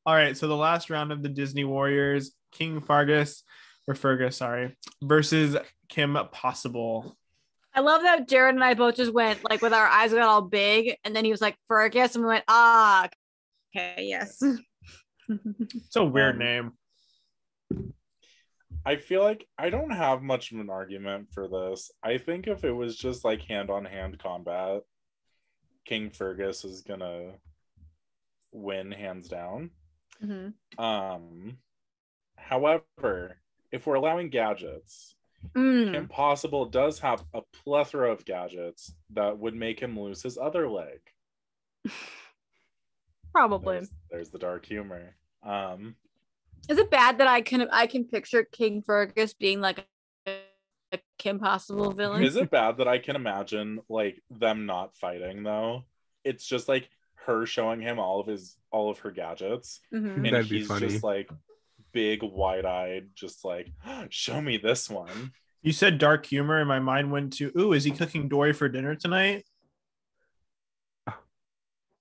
All right, so the last round of the Disney Warriors, Fergus, sorry, versus Kim Possible. I love that Jared and I both just went like with our eyes got all big, and then he was like Fergus, and we went, ah, okay, yes. It's a weird name. I feel like I don't have much of an argument for this. I think if it was just like hand-on-hand combat, King Fergus is gonna win hands down. However, if we're allowing gadgets, Kim Possible does have a plethora of gadgets that would make him lose his other leg. Probably. There's the dark humor. Is it bad that I can picture King Fergus being like a Kim Possible villain? Is it bad that I can imagine like them not fighting though? It's just like her showing him all of her gadgets, and That'd be he's funny. just like big, wide-eyed, just like, show me this one. You said dark humor, and my mind went to, ooh, is he cooking Dory for dinner tonight?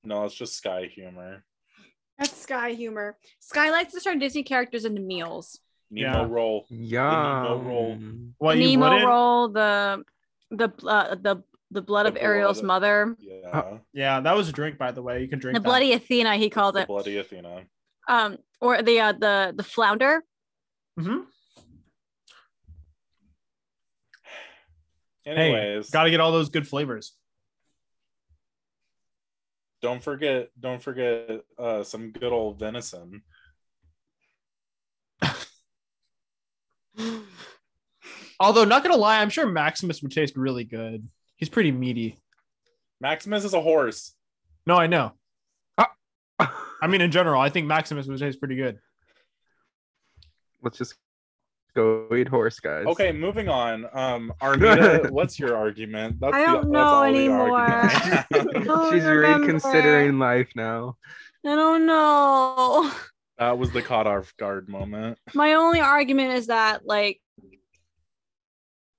No, it's just Sky humor. That's Sky humor. Sky likes to turn Disney characters into meals. Nemo roll. Yeah. Nemo roll. What, Nemo roll, the blood of Ariel's mother. Yeah, that was a drink, by the way. You can drink the that. Bloody Athena, he called it. Bloody Athena. Or the flounder. Anyways, gotta get all those good flavors. Don't forget some good old venison. Although, not gonna lie, I'm sure Maximus would taste really good. He's pretty meaty. Maximus is a horse. No, I know. I mean, in general, I think Maximus would taste pretty good. Let's just go eat horse, guys. Okay, moving on. Armida, what's your argument? I don't know anymore. She's reconsidering life now. I don't know. That was the caught off guard moment. My only argument is that like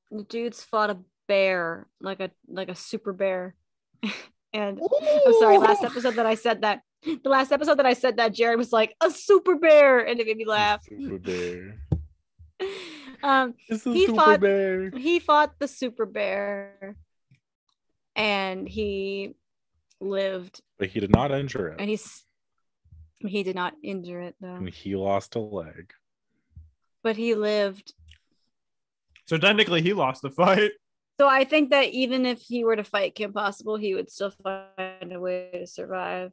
the dudes fought a bear, like a super bear. And I'm sorry, last episode that I said that Jared was like a super bear, and it made me laugh. Super bear. He fought the super bear, and he lived. But he did not injure it. And he did not injure it though. And he lost a leg. But he lived. So technically, he lost the fight. So I think that even if he were to fight Kim Possible, he would still find a way to survive.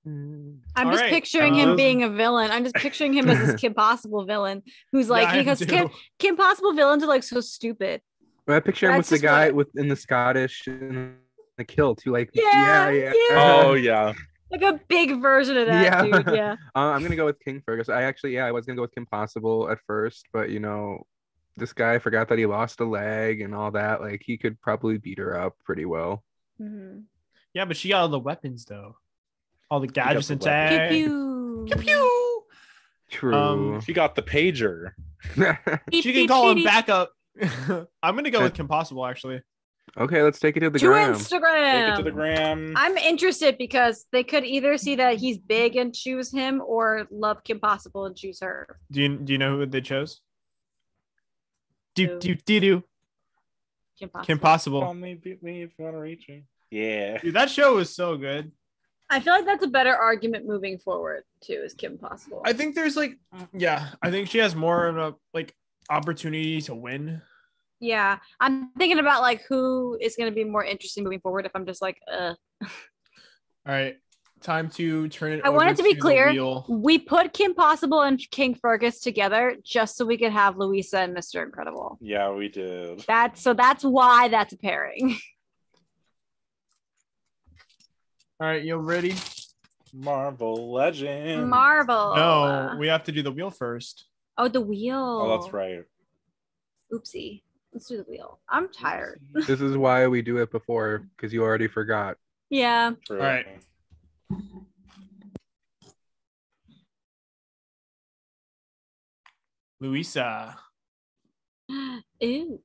I'm just picturing him being a villain. I'm just picturing him as this Kim Possible villain who's like, because Kim Possible villains are like so stupid. I picture him with the guy in the Scottish and the kilt who like yeah. Oh yeah. Like a big version of that dude. Yeah. I'm gonna go with King Fergus. I was gonna go with Kim Possible at first, but this guy forgot that he lost a leg and all that. Like he could probably beat her up pretty well. Mm-hmm. Yeah, but she got all the weapons though. All the gadgets intact. Pew pew. Pew pew. True. She got the pager. She can call him back up. I'm gonna go with Kim Possible actually. Okay, let's take it to the gram. Instagram. Take it to the gram. I'm interested because they could either see that he's big and choose him, or love Kim Possible and choose her. Do you know who they chose? Do. Kim Possible. Call me, beat me if you want to reach me. Yeah. Dude, that show was so good. I feel like that's a better argument moving forward too, is Kim Possible. I think there's I think she has more of a opportunity to win. Yeah, I'm thinking about like who is going to be more interesting moving forward. If I'm just like, All right, time to turn it. I want it to be clear. We put Kim Possible and King Fergus together just so we could have Louisa and Mr. Incredible. Yeah, we did. That's why that's a pairing. All right, you ready? Marvel Legends. Marvel. No, we have to do the wheel first. Oh, the wheel. Oh, that's right. Oopsie. Let's do the wheel. I'm tired. This is why we do it before, because you already forgot. Yeah. True. All right. Louisa. Ew.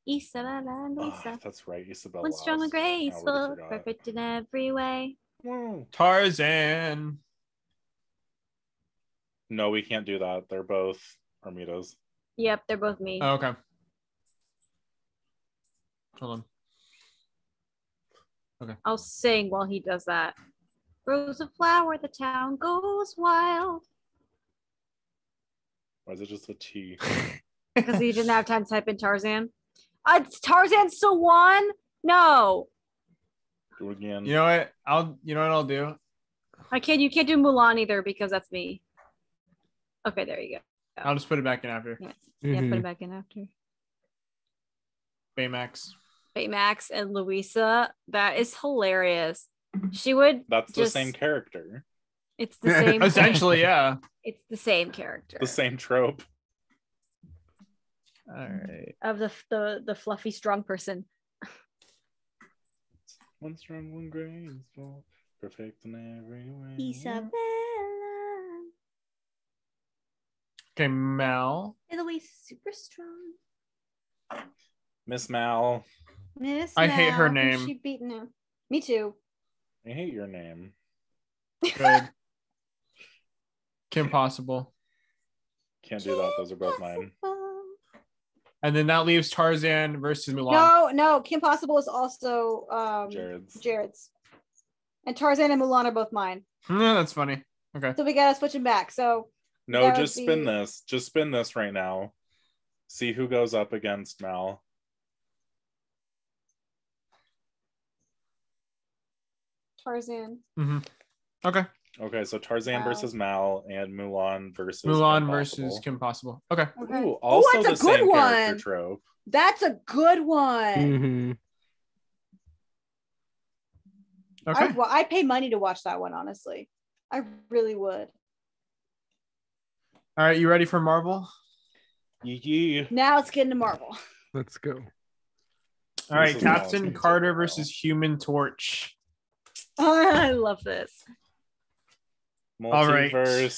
Isabella and Luisa. That's right, Isabella. One strong and graceful, perfect in every way. Whoa. Tarzan. No, we can't do that. They're both Armidas. Yep, they're both me. Oh, okay. Hold on. Okay. I'll sing while he does that. Rose a flower, the town goes wild. Or is it just a T? Because he didn't have time to type in Tarzan. Tarzan still won? No. Do it again. You know what? I'll do. You can't do Mulan either because that's me. Okay, there you go. I'll just put it back in after. Yeah, put it back in after. Baymax. Baymax and Louisa. That is hilarious. She would. That's the same character. It's the same. Essentially, yeah. It's the same character. The same trope. All right. Of the fluffy strong person. One strong, one graceful, perfect in every way. Isabella. Okay, Mel. Eloise super strong. Miss Mal. I hate her name. She beaten him. Me too. I hate your name. Good. Kim Possible. Can't do that. Those are both mine. And then that leaves Tarzan versus Mulan. No. Kim Possible is also Jared's. And Tarzan and Mulan are both mine. That's funny. Okay. So we gotta switch them back. So no, just spin this. Just spin this right now. See who goes up against Mal. Tarzan. Mm-hmm. Okay. Okay, so Tarzan versus Mal and Mulan versus Kim Possible. Okay. Ooh, also that's the a good same one. character trope. That's a good one. Mm-hmm. Okay. I'd pay money to watch that one, honestly. I really would. All right, you ready for Marvel? Yeah. Now let's get into Marvel. Let's go. All right, Captain Carter versus Human Torch. Oh, I love this. Multiverse. All right.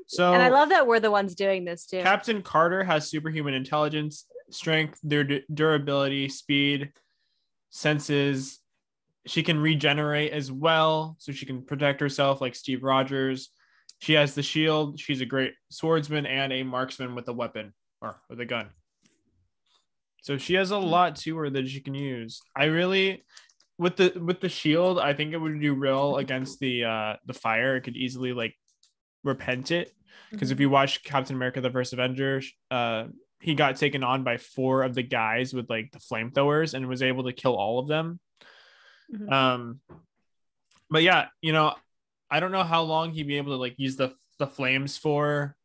So, and I love that we're the ones doing this too. Captain Carter has superhuman intelligence, strength, durability, speed, senses. She can regenerate as well, so she can protect herself like Steve Rogers. She has the shield. She's a great swordsman and a marksman with a weapon or with a gun. So she has a lot to her that she can use. I really, with the shield, I think it would do real against the fire. It could easily like repent it, because if you watch Captain America: The First Avenger, he got taken on by 4 of the guys with like the flamethrowers and was able to kill all of them. But yeah, I don't know how long he'd be able to like use the flames for.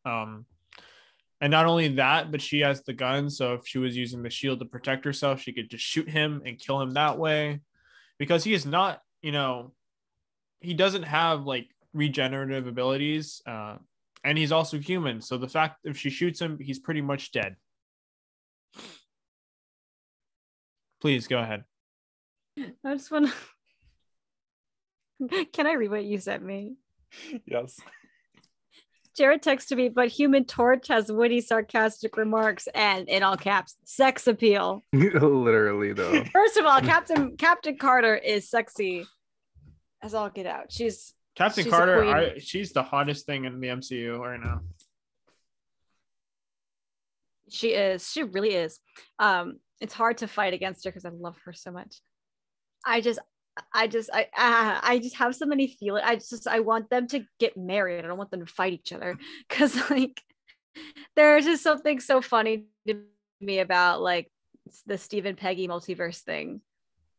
And not only that, but she has the gun. So if she was using the shield to protect herself, she could just shoot him and kill him that way. Because he is not, he doesn't have like regenerative abilities. And he's also human. So the fact if she shoots him, he's pretty much dead. Please go ahead. I just want to... Can I read what you sent me? Yes. Jared texted me, but Human Torch has witty, sarcastic remarks and, in all caps, sex appeal. Literally, though. First of all, Captain Carter is sexy as all get out. She's Carter. She's the hottest thing in the MCU right now. She is. She really is. It's hard to fight against her because I love her so much. I just have so many feelings. I want them to get married. I don't want them to fight each other, because like there's just something so funny to me about like the Steve and Peggy multiverse thing.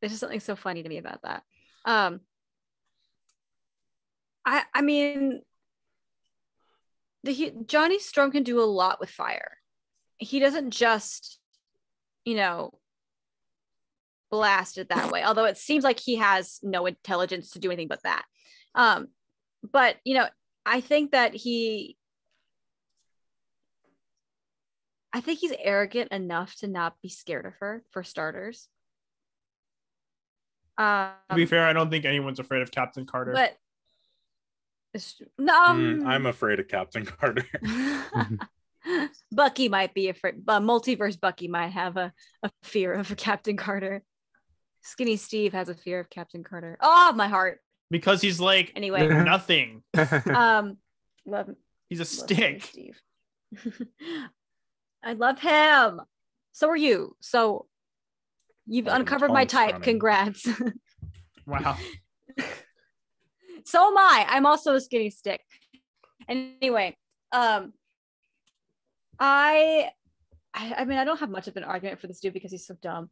There's just something so funny to me about that. I mean, Johnny Storm can do a lot with fire. He doesn't just, blast it that way, although it seems like he has no intelligence to do anything but that. But I think he's arrogant enough to not be scared of her, for starters. To be fair, I don't think anyone's afraid of Captain Carter. But I'm afraid of Captain Carter. Bucky might be afraid. Multiverse Bucky might have a fear of Captain Carter. Skinny Steve has a fear of Captain Carter. Oh, my heart. Because he's like Anyway, nothing. love. He's a Love stick. Skinny Steve. I love him. So are you. So you've Like uncovered my Tom's type. running. Congrats. Wow. So am I. I'm also a skinny stick. Anyway, I mean, I don't have much of an argument for this dude because he's so dumb.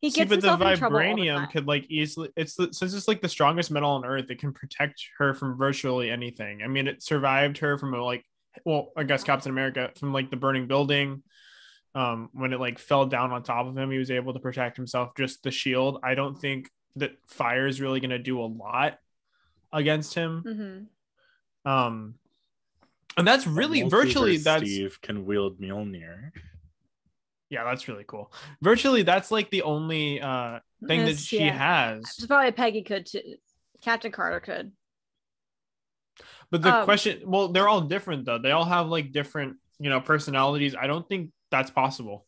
He See, gets but the himself in trouble all the vibranium time. could like easily. Since it's like the strongest metal on Earth, it can protect her from virtually anything. I mean, it survived her from I guess Captain America from like the burning building. When it like fell down on top of him, he was able to protect himself. Just the shield. I don't think that fire is really going to do a lot against him. Mm-hmm. And that's really virtually that's Steve can wield Mjolnir. yeah, that's really cool. Virtually, that's like the only thing that she has. So probably Peggy could too. Captain Carter could. But the question, well, they're all different though. They all have like different, personalities. I don't think that's possible.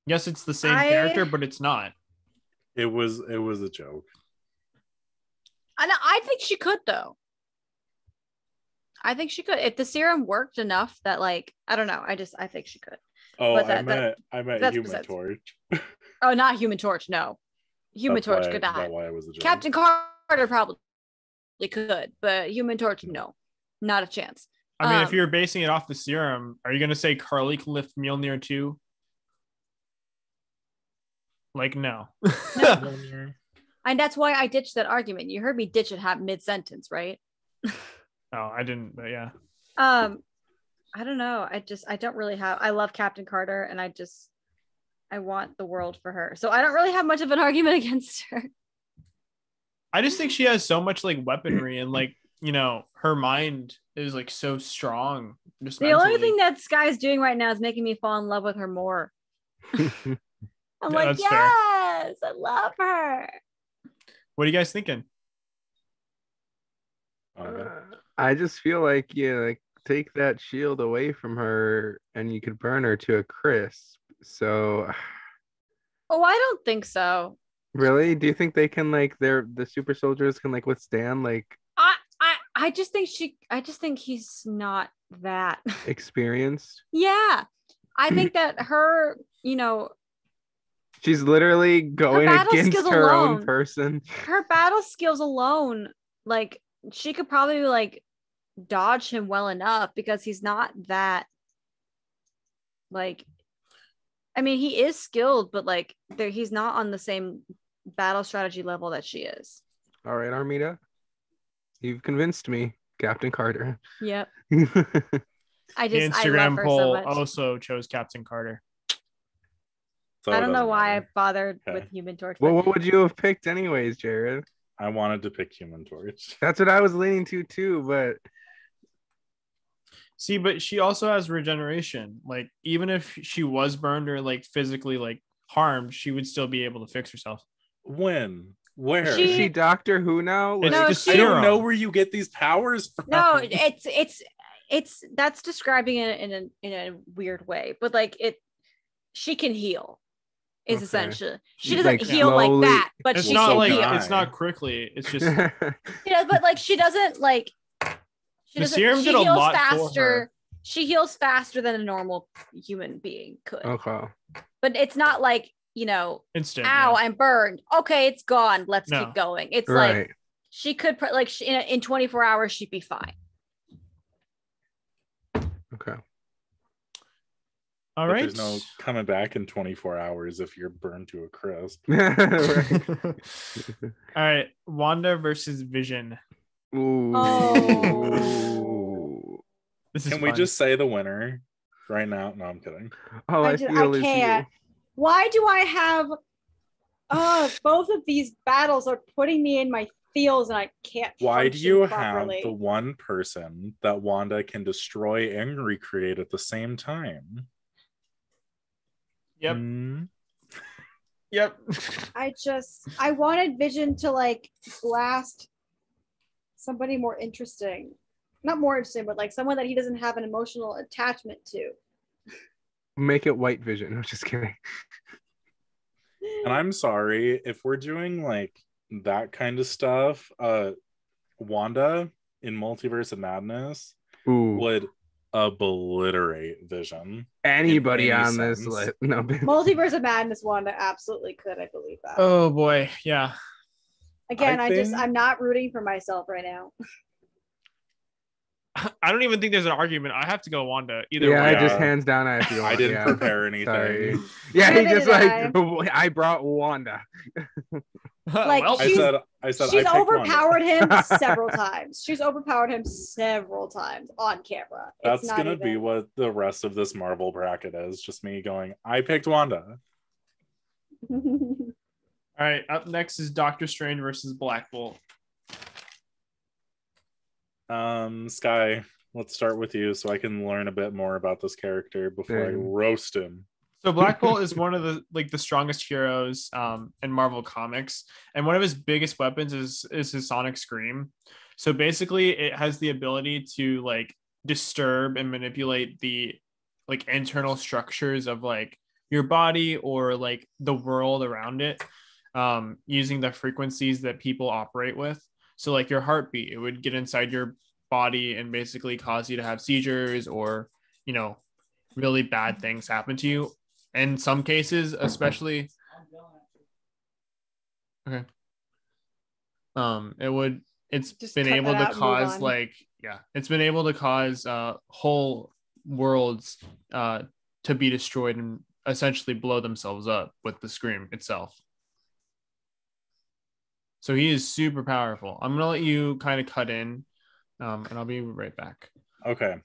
Yes, it's the same character, but it's not. It was a joke. And I think she could though. I think she could if the serum worked enough that like I don't know. I think she could. Oh, But I meant Human Torch. Oh, not Human Torch. No, Human Torch could not. That's why it was a joke. Captain Carter probably could, but Human Torch, no, not a chance. I mean, if you're basing it off the serum, are you going to say Carly can lift Mjolnir too? Like, no. And that's why I ditched that argument. You heard me ditch it mid-sentence, right? Oh, I didn't, but yeah. I don't know. I don't really have. I love Captain Carter, and I want the world for her. So I don't really have much of an argument against her. I just think she has so much like weaponry and like, her mind is like so strong. Just the only thing that Sky's doing right now is making me fall in love with her more. I'm like, yes, fair. I love her. What are you guys thinking? I just feel like take that shield away from her and you could burn her to a crisp. So oh, I don't think so. Really? Do you think they can the super soldiers can withstand I just think he's not that experienced? Yeah. I think that her, she's literally going against her own person. Her battle skills alone, she could probably dodge him well enough because he's not that I mean, he is skilled, but he's not on the same battle strategy level that she is. All right, Armida, you've convinced me, Captain Carter. Yep. The Instagram I love her poll so much. also chose Captain Carter. So I don't know why I bothered with Human Torch. Well, what would you have picked anyways, Jared? I wanted to pick Human Torch. That's what I was leaning to too, but see, but she also has regeneration. Even if she was burned or physically harmed, she would still be able to fix herself. When? Where? Is she Doctor Who now? It's I don't know where you get these powers from. No, it's that's describing it in a weird way, but she can heal. Is essentially she doesn't heal slowly, like that, but it's she not can heal. It's not quickly. It's just but she doesn't she doesn't. Serum She did a heals lot faster. for her. She heals faster than a normal human being could. Okay. But it's not instant. ow, Yeah. I'm burned. Okay, it's gone. Let's keep going. It's right. she could put in 24 hours she'd be fine. Okay. All right. There's no coming back in 24 hours if you're burned to a crisp. All right. Wanda versus Vision. Ooh. Oh. This is Can we fun. just say the winner right now? No, I'm kidding. All I feel is can't. you. Why do I have both of these battles are putting me in my feels and I can't Why do you properly. have the one person that Wanda can destroy and recreate at the same time? Yep. Mm. Yep. I wanted Vision to blast somebody more interesting. not more interesting, but like someone that he doesn't have an emotional attachment to. Make it white vision. I'm just kidding. And I'm sorry if we're doing like that kind of stuff. Wanda in Multiverse of Madness would obliterate Vision. Anybody on this list? No. Multiverse of Madness Wanda absolutely could. I believe that. Oh boy, yeah. Again, I'm not rooting for myself right now. I don't even think there's an argument. I have to go Wanda. Either way. I just hands down. I have to go. I didn't prepare anything. Sorry. Yeah, he just I brought Wanda. Like well, I said she's overpowered him several times. She's overpowered him several times on camera. That's gonna be what the rest of this Marvel bracket is. Just me going, I picked Wanda. All right, up next is Doctor Strange versus Black Bolt. Sky, let's start with you so I can learn a bit more about this character before I roast him. So Black Bolt is one of the strongest heroes in Marvel Comics, and one of his biggest weapons is his sonic scream. So basically, it has the ability to like disturb and manipulate the like internal structures of like your body or like the world around it, using the frequencies that people operate with. So like your heartbeat, it would get inside your body and basically cause you to have seizures or, you know, really bad things happen to you. In some cases, especially. Okay. It's just been able to cause like, yeah, it's been able to cause whole worlds to be destroyed and essentially blow themselves up with the scream itself. So he is super powerful. I'm gonna let you kind of cut in, and I'll be right back. Okay.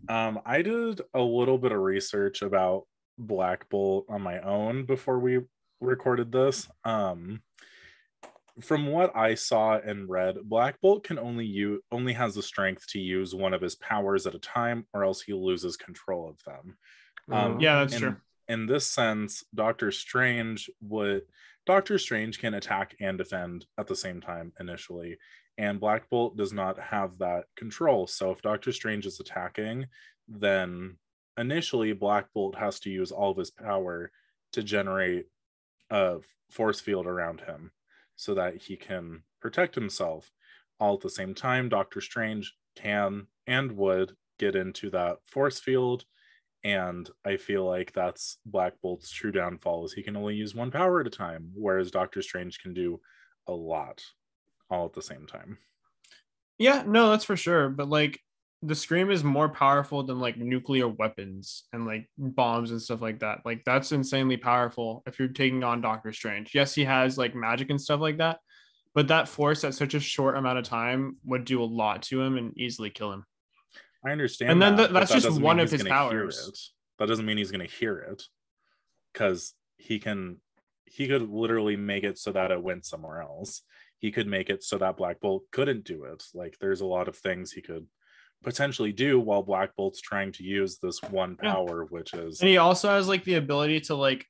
I did a little bit of research about Black Bolt on my own before we recorded this. From what I saw and read, Black Bolt can only has the strength to use one of his powers at a time, or else he loses control of them. Yeah, that's true. In this sense, Doctor Strange can attack and defend at the same time initially, and Black Bolt does not have that control. So if Doctor Strange is attacking, then initially Black Bolt has to use all of his power to generate a force field around him so that he can protect himself. All at the same time, Doctor Strange can and would get into that force field, and I feel like that's Black Bolt's true downfall, is he can only use one power at a time, whereas Doctor Strange can do a lot all at the same time. Yeah, no, that's for sure. But like the scream is more powerful than like nuclear weapons and like bombs and stuff like that. Like that's insanely powerful if you're taking on Doctor Strange. Yes, he has like magic and stuff like that, but that force at such a short amount of time would do a lot to him and easily kill him. I understand. And then that's just one of his powers. That doesn't mean he's going to hear it, because he could literally make it so that it went somewhere else. He could make it so that Black Bolt couldn't do it. Like there's a lot of things he could potentially do while Black Bolt's trying to use this one power, which is. And he also has like the ability to like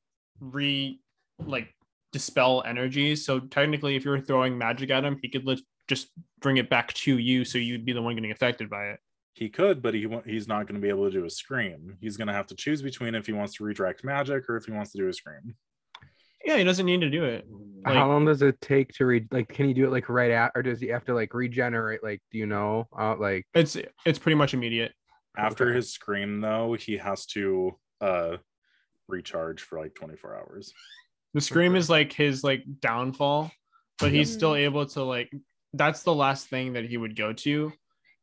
dispel energy. So technically, if you're throwing magic at him, he could just bring it back to you, so you'd be the one getting affected by it. He could, but he's not going to be able to do a scream. He's going to have to choose between if he wants to redirect magic or if he wants to do a scream. Yeah, he doesn't need to do it. Like, how long does it take to can he do it like right at, or does he have to like regenerate? Like, do you know? Like it's pretty much immediate. After his scream, though, he has to recharge for like 24 hours. The scream is like his like downfall, but he's still able to like. That's the last thing that he would go to.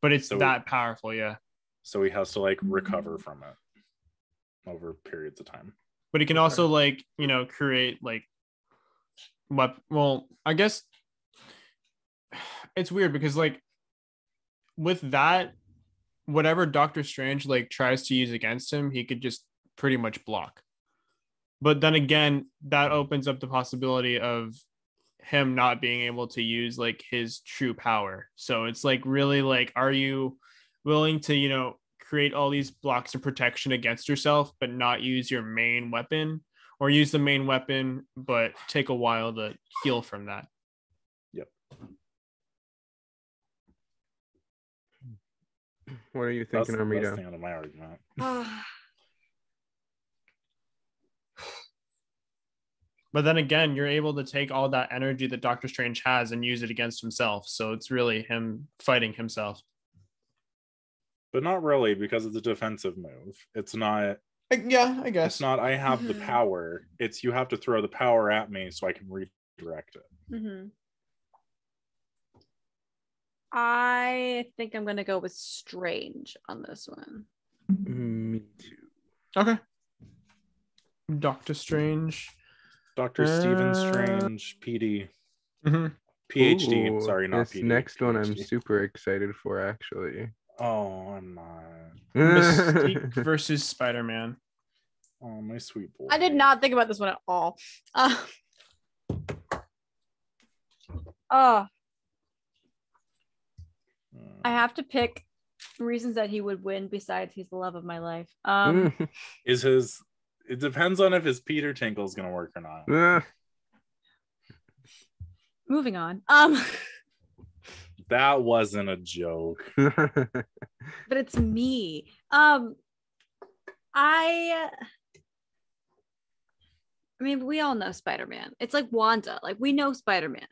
But it's that powerful, yeah. So he has to like recover from it over periods of time. But he can also like, you know, create like well, I guess it's weird because like with that, whatever Doctor Strange like tries to use against him, he could just pretty much block. But then again, that opens up the possibility of him not being able to use like his true power. So it's like really like, are you willing to, you know, create all these blocks of protection against yourself but not use your main weapon, or use the main weapon but take a while to heal from that? Yep. What are you That's thinking, the best Armida? thing out of my argument. But then again, you're able to take all that energy that Doctor Strange has and use it against himself. So it's really him fighting himself. But not really, because it's a defensive move. It's not. Yeah, I guess. It's not. I have the power. It's you have to throw the power at me so I can redirect it. I think I'm gonna go with Strange on this one. Me too. Okay. Doctor Strange. Dr. Stephen Strange, PD. Mhm. PhD. Ooh, Sorry, not this PD. next one I'm PhD. super excited for, actually. Oh, I'm not. Mystique versus Spider-Man. Oh, my sweet boy. I did not think about this one at all. I have to pick reasons that he would win besides he's the love of my life. Is his... It depends on if his Peter Tinkle is going to work or not. Moving on. That wasn't a joke. But it's me. I mean, we all know Spider-Man. It's like Wanda. Like, we know Spider-Man.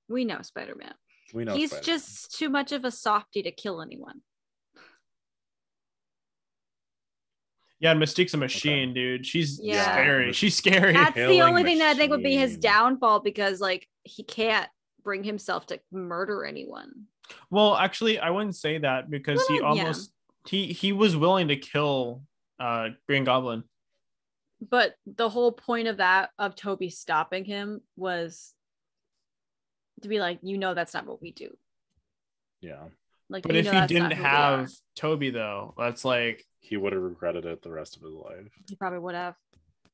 We know Spider-Man. We know He's Spider-Man. just too much of a softie to kill anyone. Yeah, Mystique's a machine, dude. She's Yeah. scary. She's scary. That's the Killing only thing that I think would be his machine. downfall, because like he can't bring himself to murder anyone. Well, actually, I wouldn't say that because he Well, yeah. almost he was willing to kill Green Goblin. But the whole point of that, of Toby stopping him, was to be like, you know, that's not what we do. Yeah. Like, But you if know he that's not didn't who we are. have Toby, though, that's like He would have regretted it the rest of his life. He probably would have.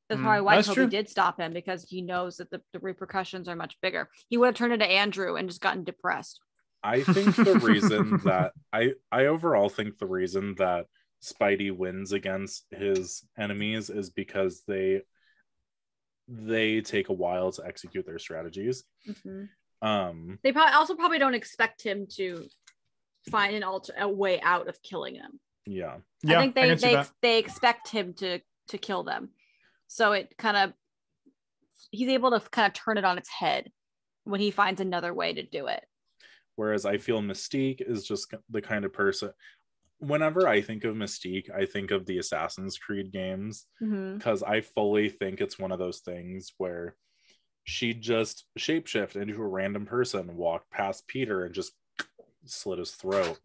That's probably why that's Toby true. did stop him, because he knows that the repercussions are much bigger. He would have turned into Andrew and just gotten depressed. I think the reason that I overall think the reason that Spidey wins against his enemies is because they take a while to execute their strategies. They probably don't expect him to find a way out of killing them. Yeah. I think can see that. they expect him to kill them. So it kind of, he's able to kind of turn it on its head when he finds another way to do it. Whereas I feel Mystique is just the kind of person, whenever I think of Mystique, I think of the Assassin's Creed games, because I fully think it's one of those things where she just shapeshift into a random person, walked past Peter and just slit his throat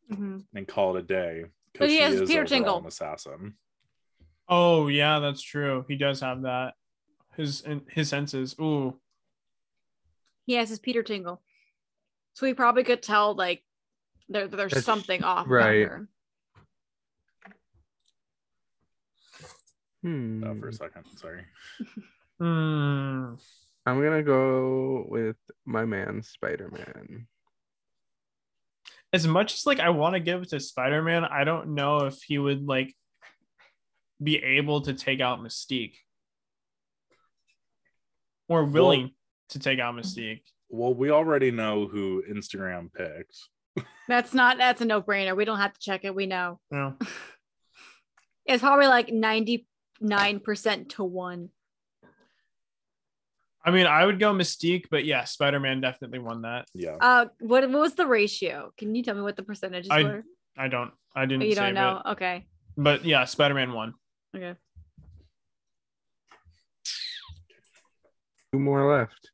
and call it a day. But he She has is Peter overall Tingle. an assassin. Oh yeah, that's true. He does have that. His senses. Ooh. He has his Peter Tingle. So he probably could tell like there's something off about her. For a second, sorry. I'm gonna go with my man Spider-Man. As much as like I want to give it to Spider-Man, I don't know if he would like be able to take out Mystique or willing to take out Mystique. Well, we already know who Instagram picked. That's a no-brainer. We don't have to check it. We know. Yeah. It's probably like 99% to 1. I mean, I would go Mystique, but yeah, Spider-Man definitely won that. Yeah. What was the ratio? Can you tell me what the percentages were? I didn't. You don't know? It. Okay. But yeah, Spider-Man won. Okay. 2 more left.